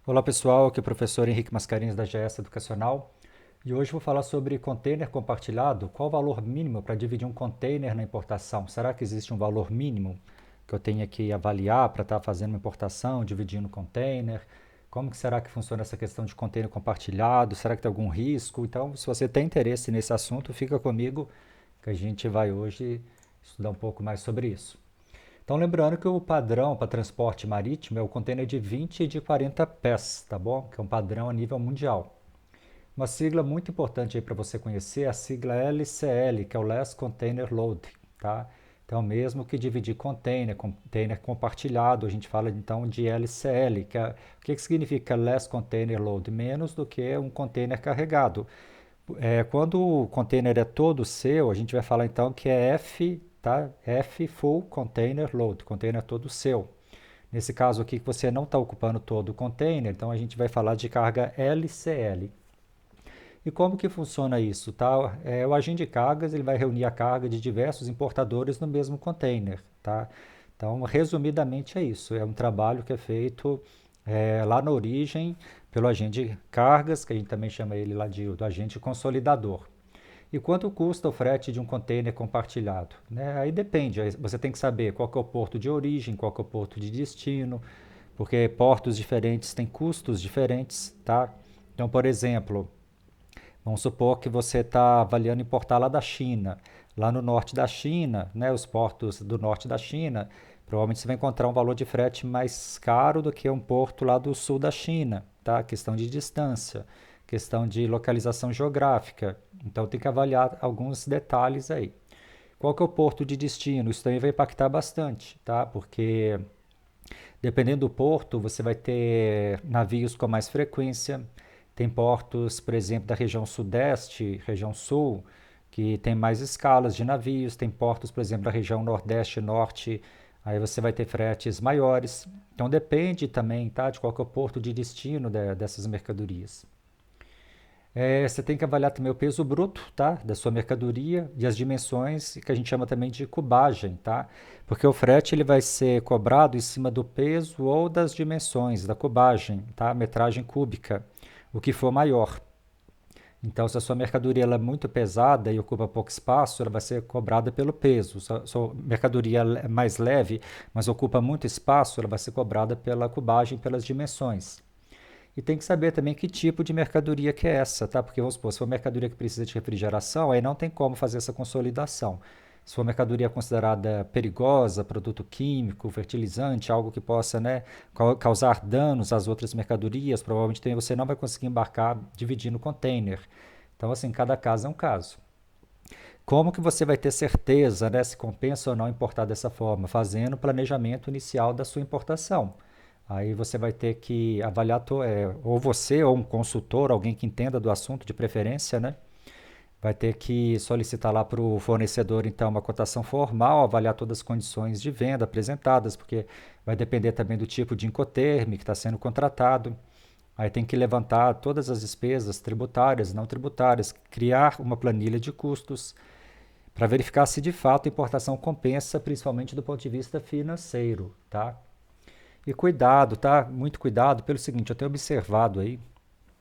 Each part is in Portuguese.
Olá pessoal, aqui é o professor Henrique Mascarenhas da GS Educacional e hoje vou falar sobre container compartilhado. Qual o valor mínimo para dividir um container na importação? Será que existe um valor mínimo que eu tenha que avaliar para estar fazendo uma importação, dividindo container? Como que será que funciona essa questão de container compartilhado? Será que tem algum risco? Então, se você tem interesse nesse assunto, fica comigo que a gente vai hoje estudar um pouco mais sobre isso. Então, lembrando que o padrão para transporte marítimo é o container de 20 e de 40 pés, tá bom? Que é um padrão a nível mundial. Uma sigla muito importante aí para você conhecer é a sigla LCL, que é o Less Container Load, tá? Então, mesmo que dividir container compartilhado, a gente fala então de LCL, o que significa Less Container Load? Menos do que um container carregado. Quando o container é todo seu, a gente vai falar então que é F, tá? F Full Container Load, container todo seu. Nesse caso aqui que você não está ocupando todo o container, então a gente vai falar de carga LCL. E como que funciona isso, tá? O agente de cargas ele vai reunir a carga de diversos importadores no mesmo container, tá? Então, resumidamente é isso. É um trabalho que é feito lá na origem pelo agente de cargas, que a gente também chama ele lá do agente consolidador. E quanto custa o frete de um container compartilhado? Né? Aí depende, você tem que saber qual que é o porto de origem, qual que é o porto de destino, porque portos diferentes têm custos diferentes, tá? Então, por exemplo, vamos supor que você está avaliando importar lá da China. Lá no norte da China, né, os portos do norte da China, provavelmente você vai encontrar um valor de frete mais caro do que um porto lá do sul da China, tá? Questão de distância, questão de localização geográfica. Então tem que avaliar alguns detalhes aí. Qual que é o porto de destino? Isso também vai impactar bastante, tá? Porque dependendo do porto, você vai ter navios com mais frequência. Tem portos, por exemplo, da região sudeste, região sul, que tem mais escalas de navios. Tem portos, por exemplo, da região nordeste e norte, aí você vai ter fretes maiores. Então depende também, tá, de qual que é o porto de destino dessas mercadorias. Você tem que avaliar também o peso bruto, tá, da sua mercadoria e as dimensões, que a gente chama também de cubagem, tá? Porque o frete ele vai ser cobrado em cima do peso ou das dimensões da cubagem, tá? Metragem cúbica, o que for maior. Então, se a sua mercadoria ela é muito pesada e ocupa pouco espaço, ela vai ser cobrada pelo peso. Se a sua mercadoria é mais leve, mas ocupa muito espaço, ela vai ser cobrada pela cubagem, pelas dimensões. E tem que saber também que tipo de mercadoria que é essa, tá? Porque vamos supor, se for mercadoria que precisa de refrigeração, aí não tem como fazer essa consolidação. Se for mercadoria considerada perigosa, produto químico, fertilizante, algo que possa, né, causar danos às outras mercadorias, provavelmente também você não vai conseguir embarcar dividindo o container. Então, assim, cada caso é um caso. Como que você vai ter certeza, né, se compensa ou não importar dessa forma? Fazendo o planejamento inicial da sua importação. Aí você vai ter que avaliar, ou você ou um consultor, alguém que entenda do assunto de preferência, né? Vai ter que solicitar lá para o fornecedor, então, uma cotação formal, avaliar todas as condições de venda apresentadas, porque vai depender também do tipo de Incoterm que está sendo contratado. Aí tem que levantar todas as despesas tributárias, não tributárias, criar uma planilha de custos para verificar se de fato a importação compensa, principalmente do ponto de vista financeiro, tá? E cuidado, tá? Muito cuidado pelo seguinte, eu tenho observado aí,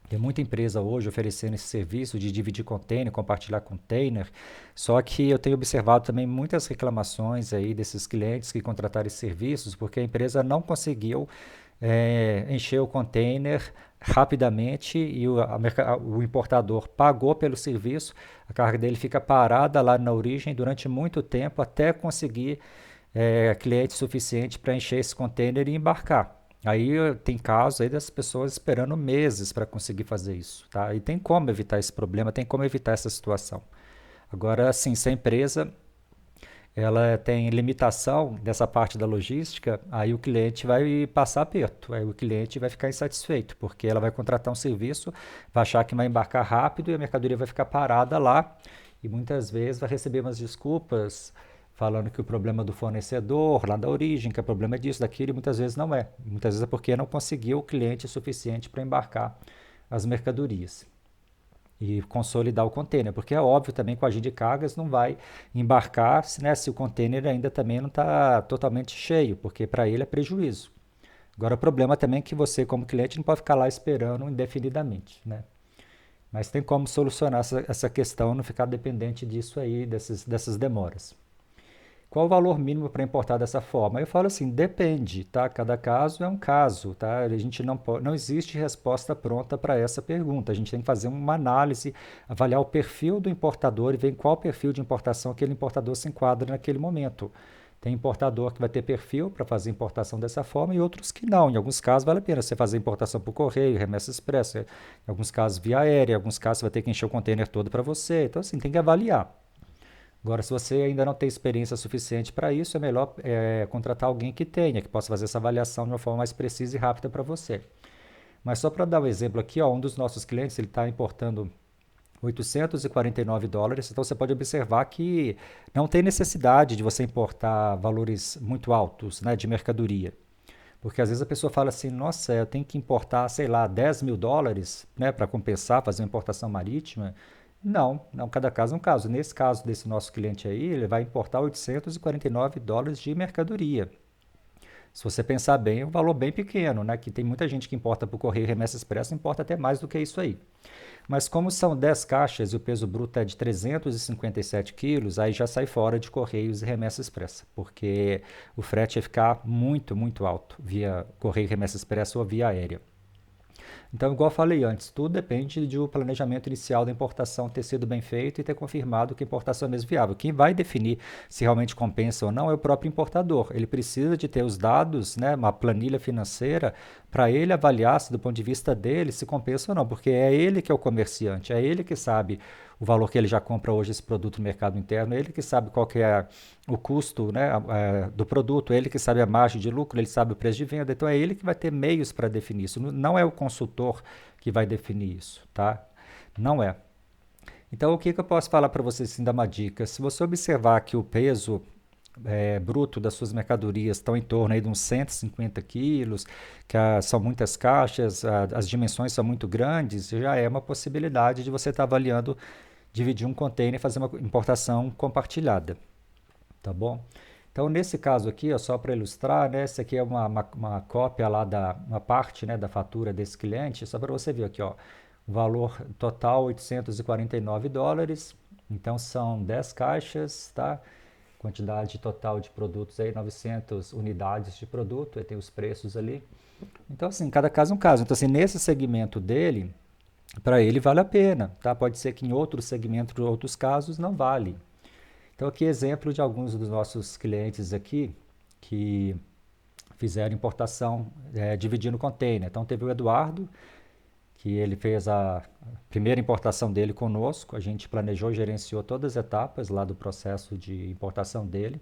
tem muita empresa hoje oferecendo esse serviço de dividir container, compartilhar container, só que eu tenho observado também muitas reclamações aí desses clientes que contrataram esses serviços, porque a empresa não conseguiu encher o container rapidamente e o importador pagou pelo serviço, a carga dele fica parada lá na origem durante muito tempo até conseguir cliente suficiente para encher esse container e embarcar. Aí tem casos aí das pessoas esperando meses para conseguir fazer isso, tá? E tem como evitar esse problema, tem como evitar essa situação. Agora, assim, se a empresa ela tem limitação dessa parte da logística, aí o cliente vai passar aperto, aí o cliente vai ficar insatisfeito, porque ela vai contratar um serviço, vai achar que vai embarcar rápido e a mercadoria vai ficar parada lá e muitas vezes vai receber umas desculpas falando que o problema é do fornecedor, lá da origem, que o problema é disso, daquilo, e muitas vezes não é. Muitas vezes é porque não conseguiu o cliente suficiente para embarcar as mercadorias e consolidar o container, porque é óbvio também que o agente de cargas não vai embarcar, né, se o container ainda também não está totalmente cheio, porque para ele é prejuízo. Agora, o problema também é que você, como cliente, não pode ficar lá esperando indefinidamente, né? Mas tem como solucionar essa questão, não ficar dependente disso aí, dessas demoras. Qual o valor mínimo para importar dessa forma? Eu falo assim, depende, tá? Cada caso é um caso, tá? A gente não existe resposta pronta para essa pergunta. A gente tem que fazer uma análise, avaliar o perfil do importador e ver em qual perfil de importação aquele importador se enquadra naquele momento. Tem importador que vai ter perfil para fazer importação dessa forma e outros que não. Em alguns casos vale a pena você fazer importação por correio, remessa expressa. Em alguns casos via aérea, em alguns casos você vai ter que encher o container todo para você. Então assim, tem que avaliar. Agora, se você ainda não tem experiência suficiente para isso, é melhor contratar alguém que tenha, que possa fazer essa avaliação de uma forma mais precisa e rápida para você. Mas só para dar um exemplo aqui, ó, um dos nossos clientes ele está importando $849, então você pode observar que não tem necessidade de você importar valores muito altos, né, de mercadoria. Porque às vezes a pessoa fala assim, nossa, eu tenho que importar, sei lá, $10.000, né, para compensar, fazer uma importação marítima. Não, cada caso é um caso. Nesse caso desse nosso cliente aí, ele vai importar $849 de mercadoria. Se você pensar bem, é um valor bem pequeno, né? Que tem muita gente que importa por correio e remessa expressa, importa até mais do que isso aí. Mas como são 10 caixas e o peso bruto é de 357 quilos, aí já sai fora de correios e remessa expressa, porque o frete ia ficar muito, muito alto via correio e remessa expressa ou via aérea. Então, igual eu falei antes, tudo depende do planejamento inicial da importação ter sido bem feito e ter confirmado que a importação é mesmo viável. Quem vai definir se realmente compensa ou não é o próprio importador. Ele precisa de ter os dados, né, uma planilha financeira, para ele avaliar se do ponto de vista dele se compensa ou não, porque é ele que é o comerciante, é ele que sabe o valor que ele já compra hoje esse produto no mercado interno, é ele que sabe qual que é o custo, né, do produto, é ele que sabe a margem de lucro, ele sabe o preço de venda, então é ele que vai ter meios para definir isso, não é o consultor que vai definir isso, tá? Não é. Então o que eu posso falar para você, assim, dar uma dica? Se você observar que o peso bruto das suas mercadorias estão em torno aí de uns 150 quilos, que são muitas caixas, as dimensões são muito grandes, já é uma possibilidade de você estar avaliando dividir um container e fazer uma importação compartilhada, tá bom? Então, nesse caso aqui, ó, só para ilustrar, né, essa aqui é uma cópia lá uma parte, né, da fatura desse cliente, só para você ver aqui, ó, o valor total $849, então são 10 caixas, tá? Quantidade total de produtos aí, 900 unidades de produto, aí tem os preços ali. Então, assim, cada caso é um caso. Então, assim, nesse segmento dele, para ele vale a pena, tá? Pode ser que em outros segmentos, outros casos, não vale. Então, aqui exemplo de alguns dos nossos clientes aqui que fizeram importação dividindo container. Então, teve o Eduardo, que ele fez a primeira importação dele conosco. A gente planejou e gerenciou todas as etapas lá do processo de importação dele.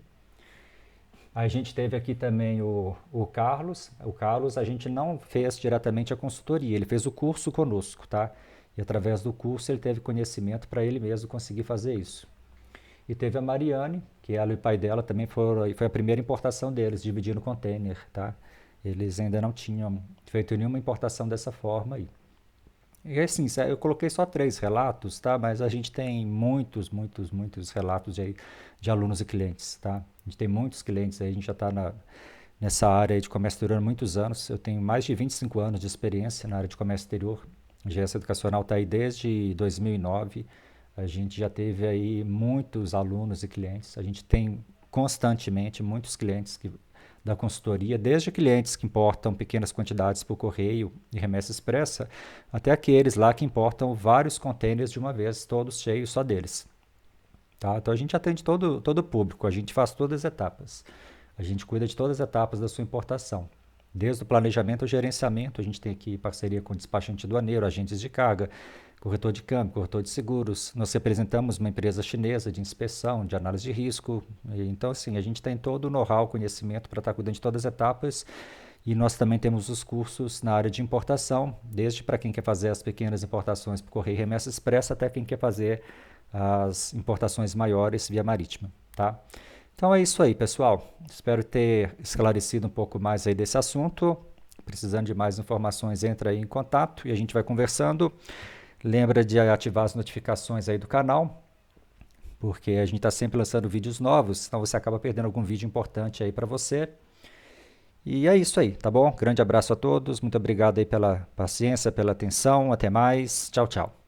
A gente teve aqui também o Carlos. O Carlos a gente não fez diretamente a consultoria, ele fez o curso conosco, tá? E através do curso ele teve conhecimento para ele mesmo conseguir fazer isso. E teve a Mariane, que ela e o pai dela também foi a primeira importação deles, dividindo container, tá? Eles ainda não tinham feito nenhuma importação dessa forma aí. E assim, eu coloquei só 3 relatos, tá? Mas a gente tem muitos, muitos, muitos relatos de alunos e clientes, tá? A gente tem muitos clientes aí, a gente já está nessa área de comércio exterior há muitos anos. Eu tenho mais de 25 anos de experiência na área de comércio exterior. A GS Educacional está aí desde 2009. A gente já teve aí muitos alunos e clientes. A gente tem constantemente muitos clientes da consultoria, desde clientes que importam pequenas quantidades por correio e remessa expressa, até aqueles lá que importam vários containers de uma vez, todos cheios só deles. Tá? Então a gente atende todo o público, a gente faz todas as etapas. A gente cuida de todas as etapas da sua importação. Desde o planejamento ao gerenciamento, a gente tem aqui parceria com despachante aduaneiro, agentes de carga, corretor de câmbio, corretor de seguros. Nós representamos uma empresa chinesa de inspeção, de análise de risco. Então, assim, a gente tem todo o know-how, conhecimento para estar cuidando de todas as etapas. E nós também temos os cursos na área de importação, desde para quem quer fazer as pequenas importações por correio e remessa expressa, até quem quer fazer as importações maiores via marítima, tá? Então é isso aí, pessoal. Espero ter esclarecido um pouco mais aí desse assunto. Precisando de mais informações, entra aí em contato e a gente vai conversando. Lembra de ativar as notificações aí do canal, porque a gente está sempre lançando vídeos novos, então você acaba perdendo algum vídeo importante aí para você. E é isso aí, tá bom? Grande abraço a todos, muito obrigado aí pela paciência, pela atenção, até mais, tchau, tchau.